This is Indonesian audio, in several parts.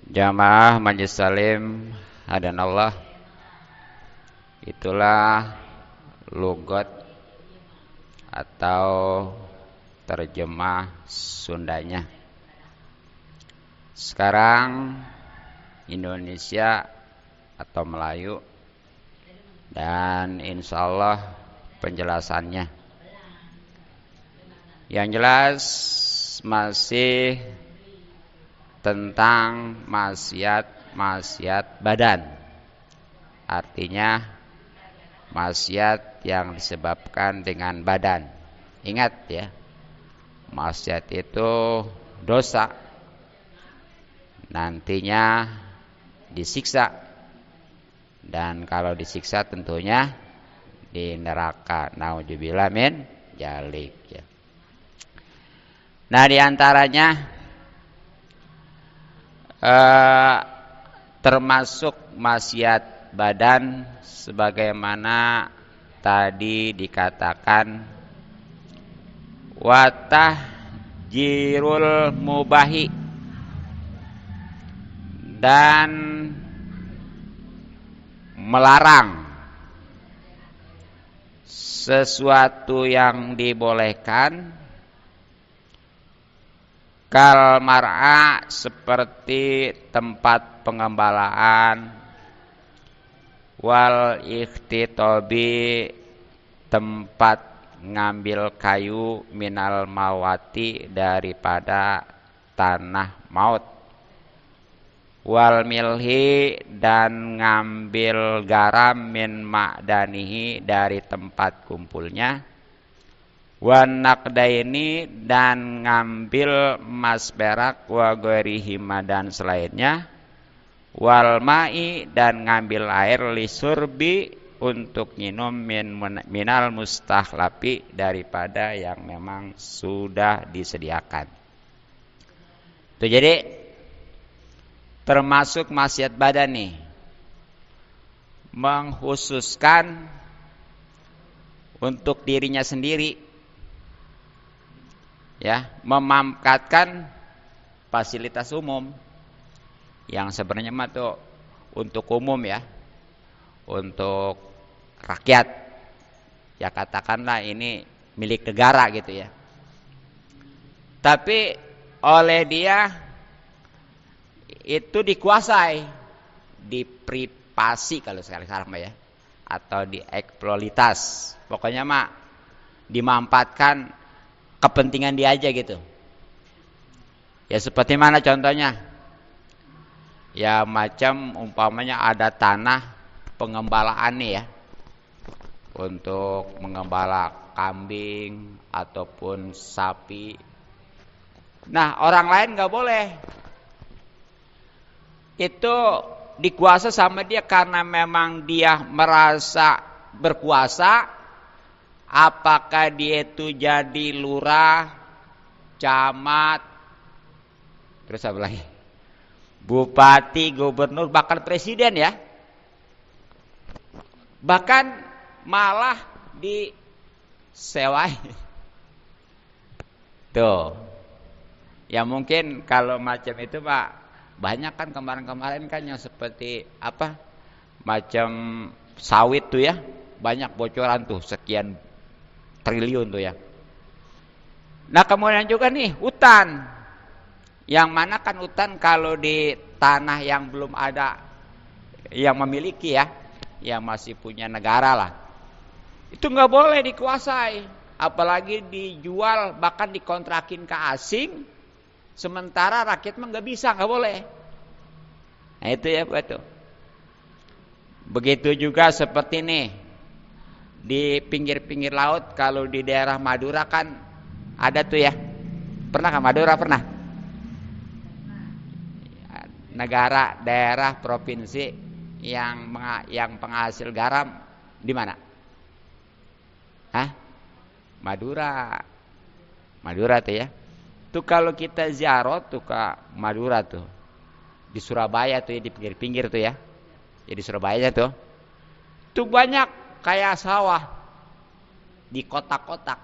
Jamaah Majelis Salim hadanallah, itulah lugat atau terjemah Sundanya. Sekarang Indonesia atau Melayu, dan insya Allah penjelasannya. Yang jelas masih tentang maksiat badan. Artinya maksiat yang disebabkan dengan badan. Ingat ya, maksiat itu dosa, nantinya disiksa, dan kalau disiksa tentunya di neraka. Nauzubillah min dzalik ya. Nah, diantaranya termasuk maksiat badan sebagaimana tadi dikatakan watah jirul mubahi, dan melarang sesuatu yang dibolehkan, kal mar'a seperti tempat pengembalaan, wal ikhtitobi tempat ngambil kayu, minal mawati daripada tanah maut, wal milhi dan ngambil garam, min ma'danihi dari tempat kumpulnya, wan naqdaini dan ngambil emas perak, wa ghairihima dan selainnya, wal ma'i dan ngambil air, lisurbi untuk minum, minal mustahlapi daripada yang memang sudah disediakan. Itu jadi termasuk maksiat badan nih, mengkhususkan untuk dirinya sendiri ya, memanfaatkan fasilitas umum yang sebenarnya mah tuh untuk umum ya, untuk rakyat ya, katakanlah ini milik negara gitu ya, tapi oleh dia itu dikuasai, diprivasi kalau sekarang mah ya, atau dieksploitas, pokoknya mah dimanfaatkan kepentingan dia aja gitu. Ya seperti mana contohnya? Ya macam umpamanya ada tanah pengembalaan nih ya, untuk mengembala kambing ataupun sapi. Nah orang lain nggak boleh. Itu dikuasa sama dia karena memang dia merasa berkuasa. Apakah dia itu jadi lurah, camat, terus apa lagi, bupati, gubernur, bahkan presiden ya, bahkan malah disewai. Tuh, ya mungkin kalau macam itu Pak, banyak kan kemarin-kemarin kan yang seperti apa, macam sawit tuh ya, banyak bocoran tuh sekian triliun tuh ya. Nah kemudian juga nih hutan, yang mana kan hutan kalau di tanah yang belum ada yang memiliki ya, yang masih punya negara lah, itu nggak boleh dikuasai, apalagi dijual bahkan dikontrakin ke asing, sementara rakyat mah nggak bisa, nggak boleh. Nah itu ya betul. Begitu juga seperti nih di pinggir-pinggir laut, kalau di daerah Madura kan ada tuh ya, pernah kan Madura, pernah? Negara, daerah, provinsi yang penghasil garam di mana? Hah? Madura tuh ya. Tuh kalau kita ziarah tuh ke Madura tuh, di Surabaya tuh ya, di pinggir-pinggir tuh ya. Ya di Surabaya tuh. Tuh banyak kayak sawah di kotak-kotak.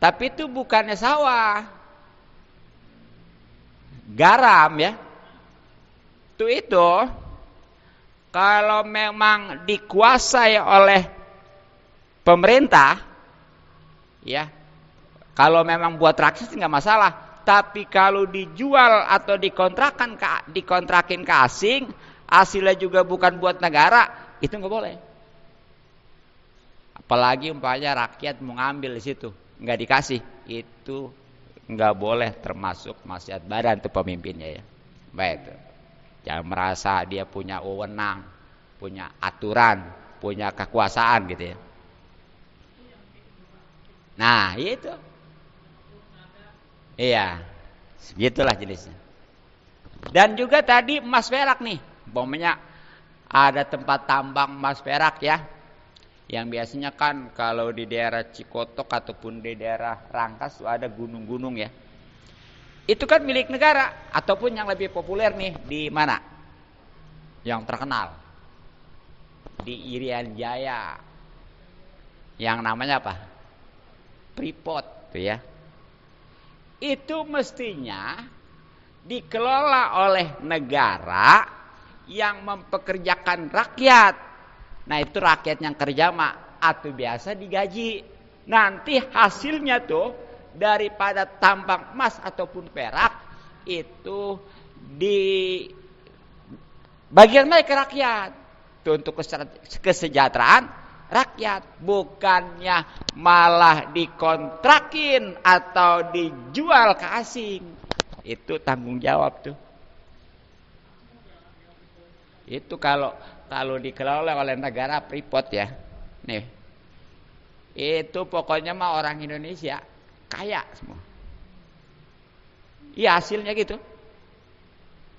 Tapi itu bukannya sawah, garam ya. itu kalau memang dikuasai oleh pemerintah, ya, kalau memang buat rakyat nggak masalah. Tapi kalau dijual atau dikontrakin ke asing, hasilnya juga bukan buat negara, itu nggak boleh. Apalagi umpamanya rakyat mau ngambil di situ, nggak dikasih, itu nggak boleh, termasuk maksiat badan tuh pemimpinnya ya. Baik, jangan merasa dia punya wewenang, punya aturan, punya kekuasaan gitu ya. Nah, itu. Iya. Begitulah jenisnya. Dan juga tadi emas perak nih. Umpamanya ada tempat tambang emas perak ya. Yang biasanya kan kalau di daerah Cikotok ataupun di daerah Rangkas itu ada gunung-gunung ya. Itu kan milik negara, ataupun yang lebih populer nih di mana? Yang terkenal. Di Irian Jaya. Yang namanya apa? Freeport tuh ya. Itu mestinya dikelola oleh negara yang mempekerjakan rakyat. Nah, itu rakyat yang kerja mah atau biasa digaji. Nanti hasilnya tuh daripada tambang emas ataupun perak itu dibagikan lagi ke rakyat. Itu untuk kesejahteraan rakyat, bukannya malah dikontrakin atau dijual ke asing. Itu tanggung jawab tuh. Itu kalau dikelola oleh negara Freeport ya. Nih. Itu pokoknya mah orang Indonesia kaya semua. Iya, hasilnya gitu.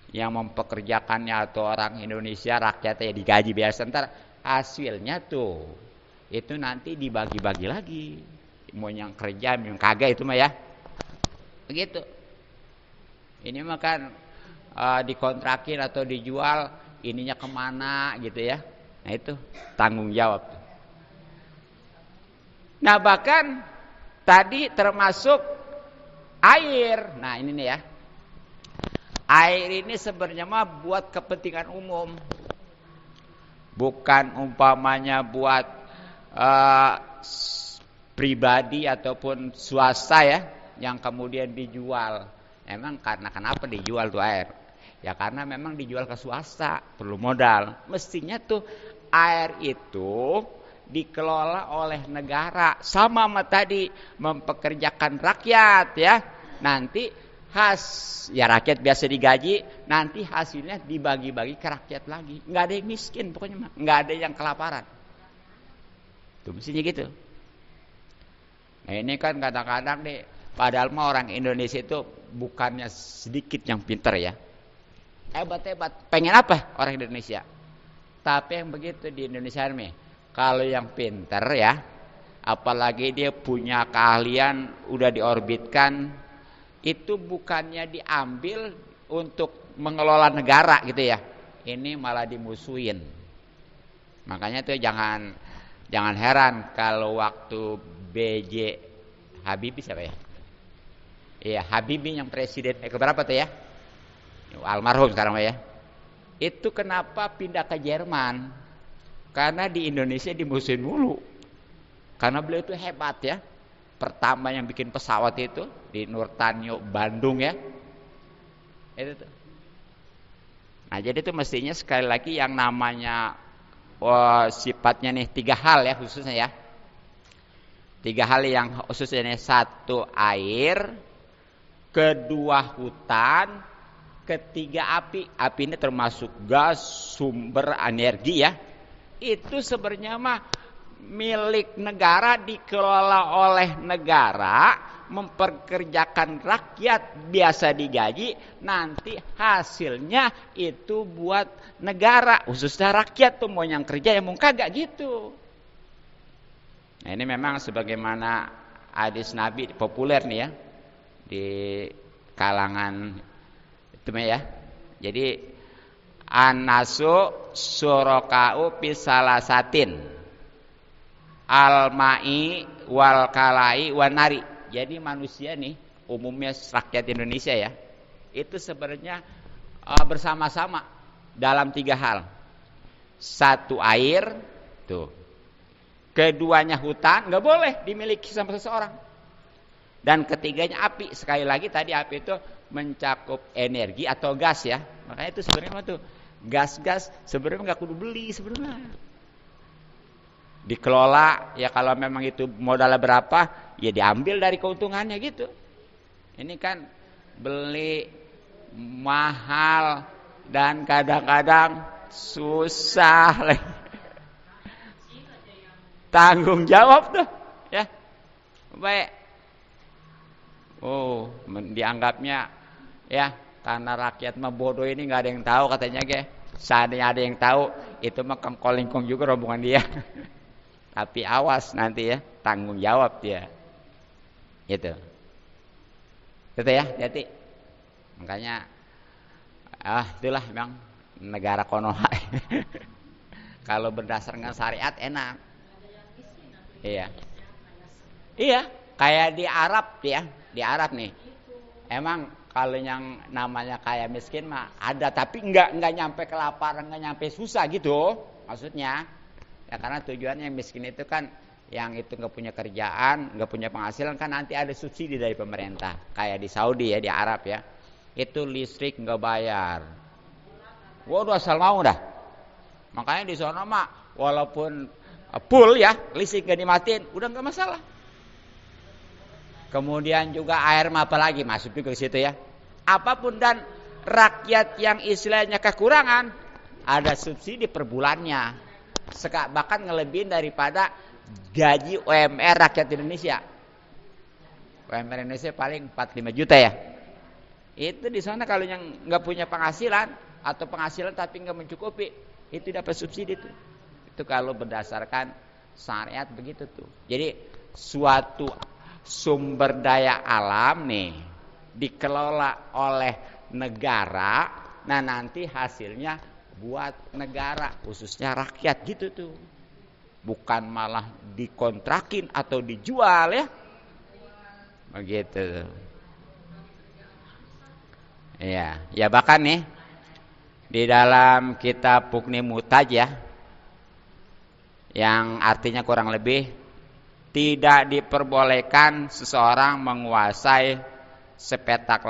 Yang mempekerjakannya atau orang Indonesia, rakyatnya digaji biasa, ntar hasilnya tuh itu nanti dibagi-bagi lagi, mau yang kerja mau yang kagak itu mah ya begitu. Ini mah kan dikontrakin atau dijual, ininya kemana gitu ya. Nah itu tanggung jawab. Nah bahkan tadi termasuk air. Nah ini nih ya, air ini sebenarnya mah buat kepentingan umum, bukan umpamanya buat pribadi ataupun swasta ya, yang kemudian dijual. Emang karena kenapa dijual tuh air? Ya karena memang dijual ke swasta, perlu modal. Mestinya tuh air itu dikelola oleh negara, sama tadi mempekerjakan rakyat ya. Nanti ya rakyat biasa digaji, nanti hasilnya dibagi-bagi ke rakyat lagi. Nggak ada yang miskin pokoknya, nggak ada yang kelaparan. Tuh mestinya gitu. Nah ini kan kadang-kadang nih, padahal mah orang Indonesia itu bukannya sedikit yang pintar ya. Hebat-hebat. Pengen apa orang Indonesia? Tapi yang begitu di Indonesia nih, kalau yang pintar ya, apalagi dia punya keahlian, udah diorbitkan, itu bukannya diambil untuk mengelola negara gitu ya. Ini malah dimusuhin. Makanya tuh jangan heran kalau waktu B.J. Habibie siapa ya? Iya, Habibie yang presiden keberapa tuh ya? Almarhum sekarang ya. Itu kenapa pindah ke Jerman? Karena di Indonesia dimusuhin mulu. Karena beliau itu hebat ya. Pertama yang bikin pesawat itu di Nurtanio Bandung ya. Itu tuh. Nah, jadi itu mestinya sekali lagi yang namanya sifatnya nih 3 hal ya khususnya ya. 3 hal yang khususnya nih, 1 air, 2 hutan, 3 api. Api ini termasuk gas, sumber energi ya. Itu sebenarnya mah milik negara, dikelola oleh negara, memperkerjakan rakyat, biasa digaji, nanti hasilnya itu buat negara, khususnya rakyat tuh, mau yang kerja yang mau kagak gitu. Nah ini memang sebagaimana hadis Nabi populer nih ya di kalangan itu ya. Jadi an-nasu suraka'u pisalasatin al-ma'i wal kalai wan nari. Jadi manusia nih, umumnya rakyat Indonesia ya, itu sebenarnya bersama-sama dalam 3 hal. Satu air, tuh. Keduanya hutan, nggak boleh dimiliki sama seseorang. Dan ketiganya api. Sekali lagi tadi api itu mencakup energi atau gas ya. Makanya itu sebenarnya tuh gas-gas sebenarnya nggak kudu beli sebenarnya. Dikelola ya, kalau memang itu modalnya berapa ya diambil dari keuntungannya gitu. Ini kan beli mahal dan kadang-kadang susah. Tanggung jawab tuh ya. Baik. Oh, dianggapnya ya karena rakyat mah bodoh ini nggak ada yang tahu katanya ge. Seandainya ada yang tahu itu mah kengkol-lingkong juga rombongan dia. Tapi awas nanti ya, tanggung jawab dia. Gitu. Gitu ya, hati-hati. Makanya itulah memang negara Konoha. Kalau berdasarkan syariat enak. Iya. Iya, kayak di Arab ya. Di Arab nih. Emang kalau yang namanya kaya miskin mah ada, tapi enggak nyampe kelaparan, enggak nyampe susah gitu maksudnya. Ya karena tujuannya yang miskin itu kan yang itu enggak punya kerjaan, enggak punya penghasilan, kan nanti ada subsidi dari pemerintah. Kayak di Saudi ya, di Arab ya. Itu listrik enggak bayar. Waduh, asal mau dah. Makanya di sana mah walaupun full ya, listrik enggak dimatiin, udah enggak masalah. Kemudian juga air mah apalagi masuk juga ke situ ya. Apapun, dan rakyat yang istilahnya kekurangan ada subsidi per bulannya. Bahkan ngelebihin daripada gaji UMR rakyat Indonesia. UMR Indonesia paling 4-5 juta ya. Itu di sana kalau yang nggak punya penghasilan atau penghasilan tapi nggak mencukupi, itu dapat subsidi tuh. Itu kalau berdasarkan syariat begitu tuh. Jadi suatu sumber daya alam nih dikelola oleh negara, nah nanti hasilnya buat negara, khususnya rakyat gitu tuh. Bukan malah dikontrakin atau dijual ya. Begitu. Iya, ya bahkan nih di dalam kitab Hukni Mutaj ya, yang artinya kurang lebih tidak diperbolehkan seseorang menguasai sepetak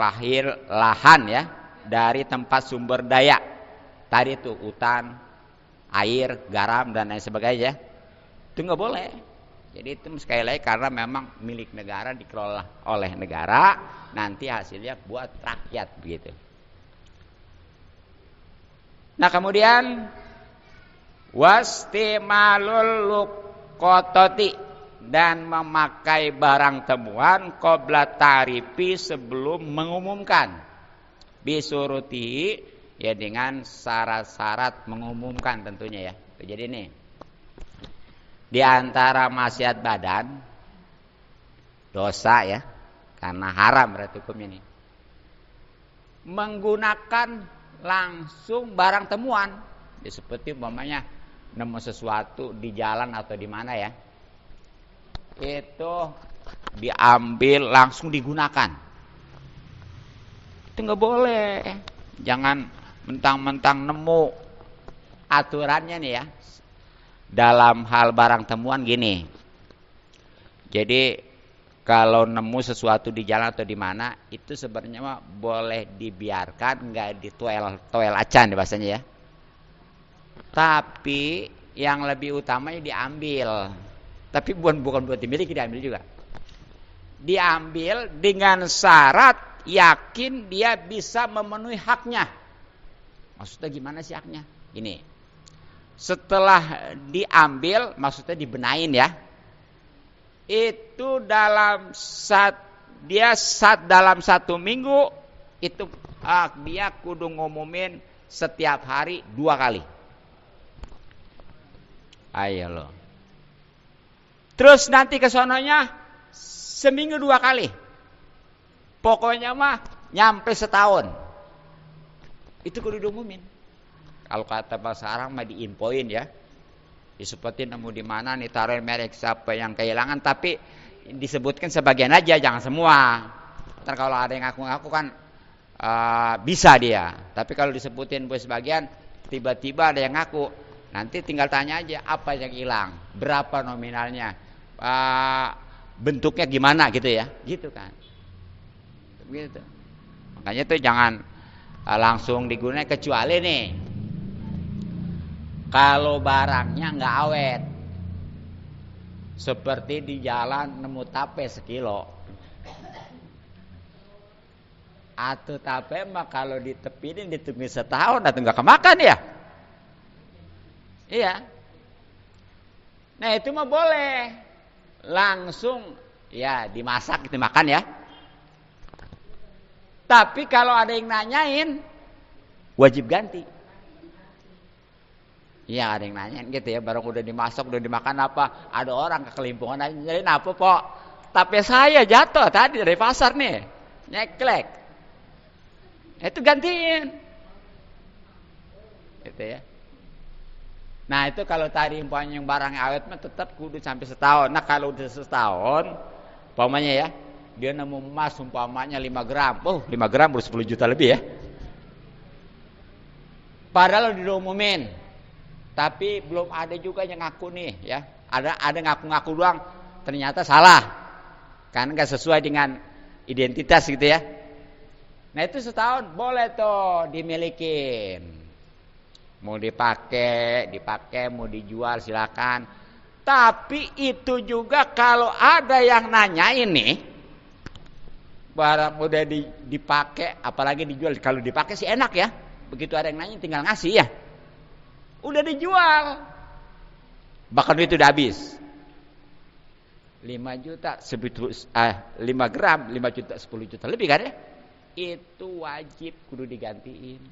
lahan ya dari tempat sumber daya. Tadi itu hutan, air, garam dan lain sebagainya. Itu nggak boleh. Jadi itu sekali lagi karena memang milik negara, dikelola oleh negara, nanti hasilnya buat rakyat begitu. Nah kemudian wastimalul luqototi, dan memakai barang temuan qabla tarifi, sebelum mengumumkan, bisuruti ya dengan syarat-syarat mengumumkan tentunya ya. Jadi nih di antara maksiat badan dosa ya, karena haram berarti hukumnya nih, menggunakan langsung barang temuan ya, seperti umpamanya nemu sesuatu di jalan atau di mana ya, itu diambil langsung digunakan. Itu nggak boleh. Jangan mentang-mentang nemu. Aturannya nih ya, dalam hal barang temuan gini. Jadi kalau nemu sesuatu di jalan atau di mana, itu sebenarnya mah boleh dibiarkan, nggak ditoel acan bahasanya ya. Tapi yang lebih utamanya diambil. Tapi bukan buat dimiliki, diambil juga. Diambil dengan syarat yakin dia bisa memenuhi haknya. Maksudnya gimana sih haknya? Ini. Setelah diambil, maksudnya dibenain ya. Itu dalam dalam 1 minggu itu dia kudu ngumumin setiap hari 2 kali. Ayo loh. Terus nanti kesononya seminggu 2 kali. Pokoknya mah nyampe setahun. Itu kudu diumumin. Kalau kata bahasa Arab mah diinfoin ya. Seperti nemu di mana nih, taruh merek siapa yang kehilangan, tapi disebutkan sebagian aja, jangan semua. Ntar kalau ada yang ngaku-ngaku kan bisa dia. Tapi kalau disebutin buat sebagian tiba-tiba ada yang ngaku, nanti tinggal tanya aja apa yang hilang, berapa nominalnya, bentuknya gimana gitu ya, gitu kan, gitu. Makanya tuh jangan langsung digunakan, kecuali nih kalau barangnya nggak awet, seperti di jalan nemu tape sekilo. Atau tape mah kalau ditepinin ditunggu setahun atau nggak kemakan ya. Iya. Nah itu mah boleh langsung ya dimasak dimakan ya. Tapi kalau ada yang nanyain wajib ganti. Iya ada yang nanyain gitu ya, barang udah dimasak udah dimakan apa, ada orang kekelimpungan nanyain apa Pok? Tape saya jatuh tadi dari pasar nih, nyeklek. Itu gantiin. Gitu ya. Nah itu kalau tadi umpamanya yang barangnya awet mah tetap kudu sampai setahun. Nah kalau udah setahun, umpamanya ya, dia nemu emas umpamanya 5 gram. Oh 5 gram udah 10 juta lebih ya. Padahal udah diumumin. Tapi belum ada juga yang ngaku nih ya. Ada ngaku-ngaku doang, ternyata salah. Karena gak sesuai dengan identitas gitu ya. Nah itu setahun boleh tuh dimilikin. Mau dipakai, mau dijual silakan. Tapi itu juga kalau ada yang nanya ini, barang udah dipakai, apalagi dijual. Kalau dipakai sih enak ya. Begitu ada yang nanya tinggal ngasih ya. Udah dijual. Bahkan itu udah habis. 5 juta, 5 gram, 5 juta, 10 juta lebih kan ya? Itu wajib kudu digantiin.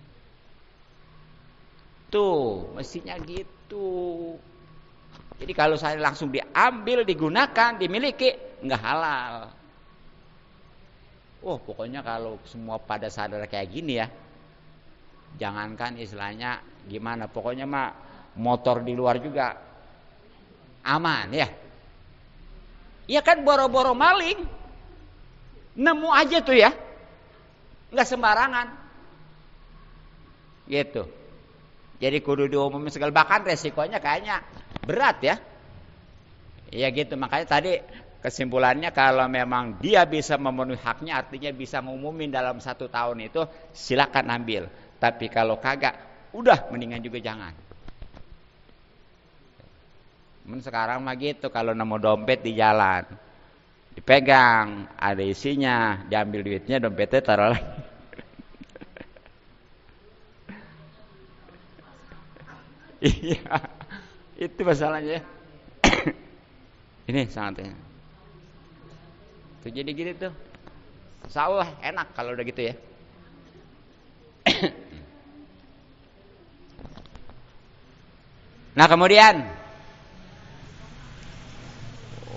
Tuh, mestinya gitu. Jadi kalau saya langsung diambil, digunakan, dimiliki, nggak halal. Oh, pokoknya kalau semua pada sadar kayak gini ya, jangankan istilahnya gimana, pokoknya mah motor di luar juga aman ya. Iya kan boro-boro maling, nemu aja tuh ya. Nggak sembarangan gitu. Jadi kudu diumumin segala, bahkan resikonya kayaknya berat ya. Ya gitu, makanya tadi kesimpulannya kalau memang dia bisa memenuhi haknya, artinya bisa ngumumin dalam 1 tahun itu, silakan ambil. Tapi kalau kagak, udah mendingan juga jangan. Sekarang mah gitu, kalau nemu dompet di jalan, dipegang, ada isinya, diambil duitnya, dompetnya taruh lagi. Iya, itu masalahnya. Ini sangatnya. Tuh jadi gitu tuh. Insyaallah enak kalau udah gitu ya. Nah kemudian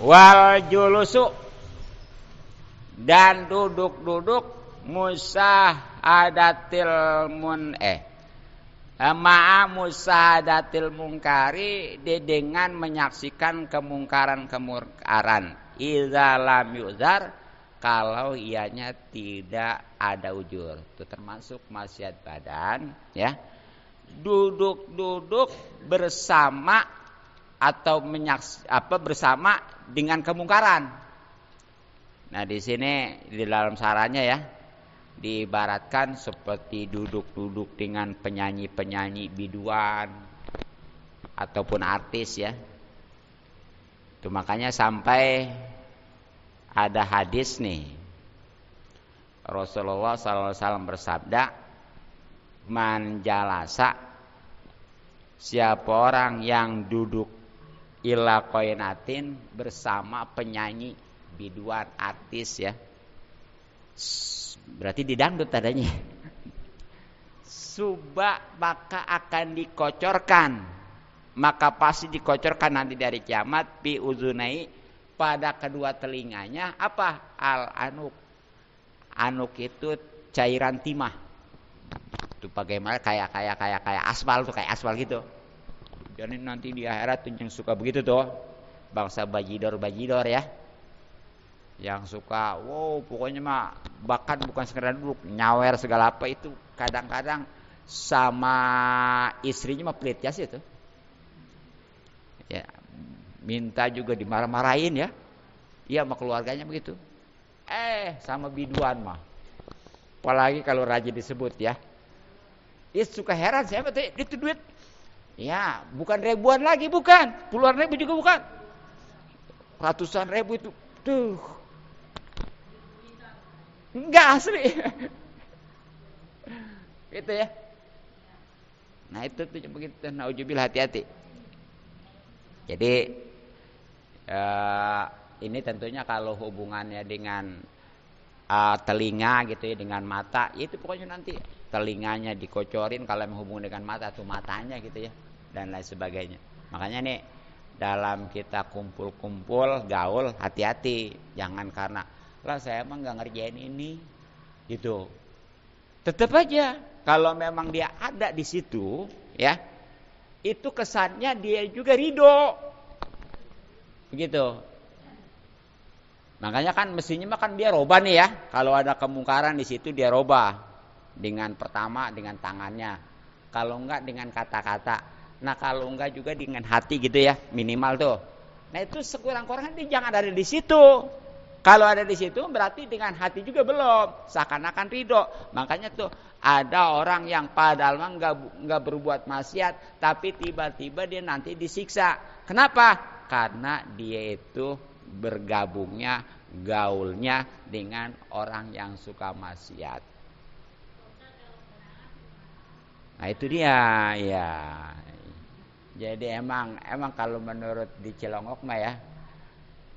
wal julusu, dan duduk-duduk musahadatil ma'a musahadatil mungkari, dengan menyaksikan kemungkaran idza lam yu'zar, kalau ianya tidak ada ujur. Itu termasuk maksiat badan ya. Duduk-duduk bersama atau bersama dengan kemungkaran. Nah di sini di dalam sarannya ya, diibaratkan seperti duduk-duduk dengan penyanyi-penyanyi biduan ataupun artis ya. Itu makanya sampai ada hadis nih, Rasulullah SAW bersabda, man jalasa, siapa orang yang duduk ila qainatin, bersama penyanyi biduan artis ya, berarti didangdut adanya, suba maka akan dikocorkan, maka pasti dikocorkan nanti dari kiamat, bi uzunai, pada kedua telinganya apa, al anuk itu cairan timah. Itu bagaimana kayak aspal tuh, kayak aspal gitu. Jadi nanti di akhirat tuh yang suka begitu tuh, bangsa bajidor ya, yang suka wow pokoknya mah bahkan bukan sekedar duduk, nyawer segala apa, itu kadang-kadang sama istrinya mah pelit ya sih itu. Ya, minta juga dimarah-marahin ya. Iya sama keluarganya begitu. Sama biduan mah. Apalagi kalau rajin disebut ya. Dia suka heran saya betul itu duit. Ya, bukan ribuan lagi bukan. Puluhan ribu juga bukan. Ratusan ribu itu. Tuh. Enggak asli. Gitu ya. Nah itu tuh begitu. Nauzubillah, hati-hati. Jadi ini tentunya kalau hubungannya dengan telinga gitu ya, dengan mata, itu pokoknya nanti telinganya dikocorin kalau menghubung dengan mata tuh matanya gitu ya, dan lain sebagainya. Makanya nih dalam kita kumpul-kumpul gaul hati-hati, jangan karena lah saya emang nggak ngerjain ini gitu. Tetap aja kalau memang dia ada di situ ya, itu kesannya dia juga ridho begitu. Makanya kan mestinya kan dia robah nih ya. Kalau ada kemungkaran di situ dia robah dengan pertama dengan tangannya, kalau enggak dengan kata-kata. Nah kalau enggak juga dengan hati gitu ya, minimal tuh. Nah itu sekurang-kurangnya dia jangan ada di situ. Kalau ada di situ berarti dengan hati juga belum, seakan-akan ridho. Makanya tuh ada orang yang padahal enggak berbuat maksiat, tapi tiba-tiba dia nanti disiksa. Kenapa? Karena dia itu bergabungnya, gaulnya dengan orang yang suka maksiat. Nah itu dia ya. Jadi emang kalau menurut di Cilongok mah ya,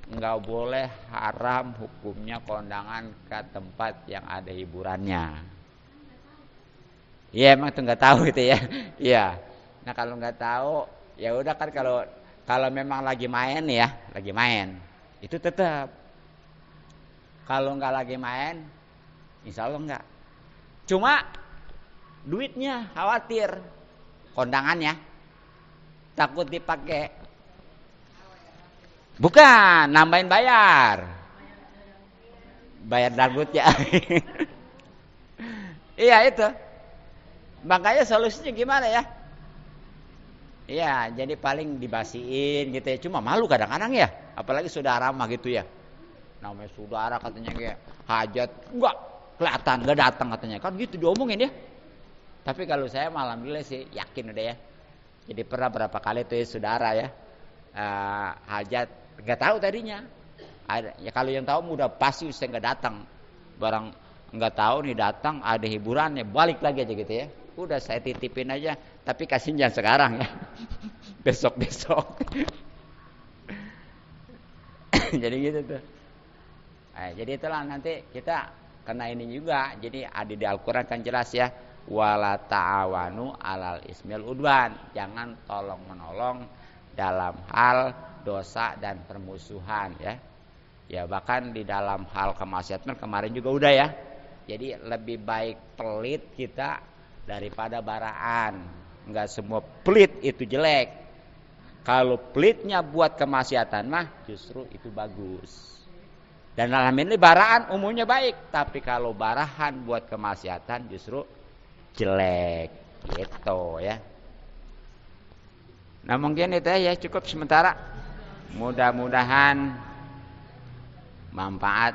nggak boleh haram hukumnya kondangan ke tempat yang ada hiburannya. Iya emang tuh nggak tahu gitu ya. Iya. Nah kalau nggak tahu ya udah kan, kalau memang lagi main ya, lagi main itu tetap. Kalau nggak lagi main, insya Allah nggak. Cuma duitnya khawatir, kondangannya takut dipakai. Bukan, nambahin bayar dangdut ya. Iya itu. Makanya solusinya gimana ya? Iya, jadi paling dibasiin gitu ya. Cuma malu kadang-kadang ya, apalagi saudara mah gitu ya. Namanya saudara katanya kayak hajat, enggak kelihatan, enggak datang katanya. Kan gitu diomongin ya. Tapi kalau saya malam dulu sih yakin udah ya. Jadi pernah berapa kali tuh ya saudara ya, hajat enggak tahu tadinya. Ada ya, kalau yang tahu udah pasti saya enggak datang. Barang enggak tahu nih datang ada hiburannya, balik lagi aja gitu ya. Udah saya titipin aja, tapi kasih jangan sekarang ya. Besok-besok. Jadi gitu tuh. Nah, jadi itulah nanti kita kena ini juga. Jadi ada di Al-Qur'an kan jelas ya, wala ta'awanu 'alal ismil udwan. Jangan tolong-menolong dalam hal dosa dan permusuhan ya. Ya bahkan di dalam hal kemaksiatan kemarin juga udah ya. Jadi lebih baik pelit kita daripada baraan. Enggak semua pelit itu jelek. Kalau pelitnya buat kemaksiatan mah justru itu bagus. Dan dalam ini baraan umumnya baik, tapi kalau barahan buat kemaksiatan justru jelek gitu ya. Nah mungkin itu ya cukup sementara. Mudah-mudahan manfaat